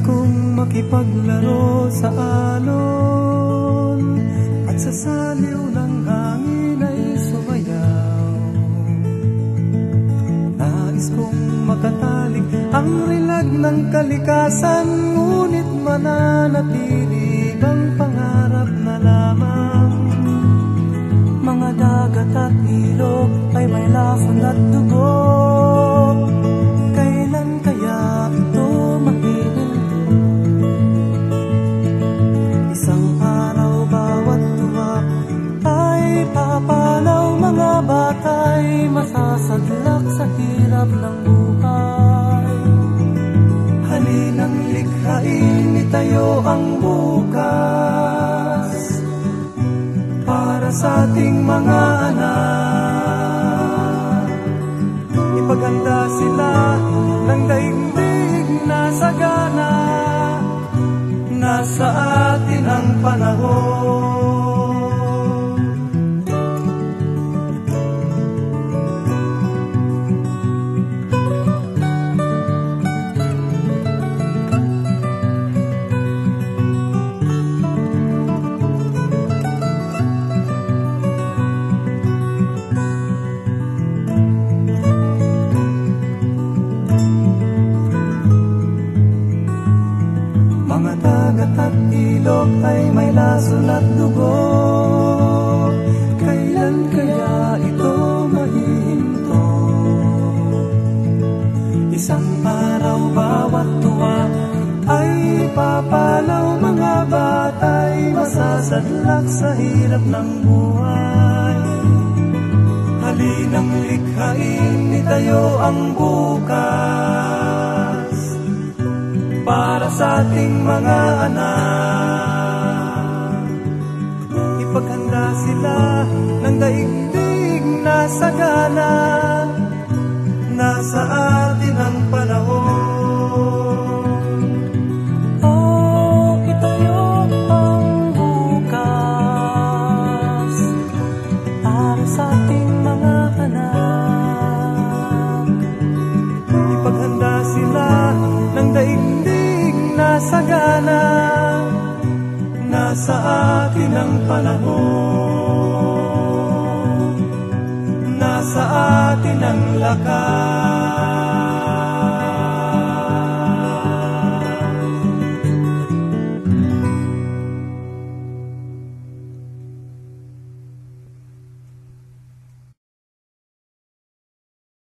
kong makipaglaro sa alon at sa saliw ng hangin ay sumayaw. Nais kong makatalik ang rilag ng kalikasan, ngunit mananatili bang pangarap na lamang? Mga dagat at ilog ay may lason at dugo. Kailan kaya ito mahihinto? Isang araw bawat tuwa ay papalaw, mga bata'y masasadlak sa hirap ng buhay. Halinang likhain, itayo ang bukas para sa ating mga anak. Ipaghanda sila ng daigdig na sagana, nasa atin ang panahon. Mga dagat at ilog ay may lason at dugo. Kailan kaya ito mahihinto? Isang araw bawat tuwa ay papalaw, mga bata'y masasadlak sa hirap ng buhay. Halinang likhain, itayo ang bukas para sa ating mga anak. Ipaghanda sila ng daigdig na sagana, nasa atin ang panahon. Oh, itayo ang bukas para sa ating mga anak. Ipaghanda sila ng daigdig na sagana, nasa atin ang panahon. Nasa atin ang lakas.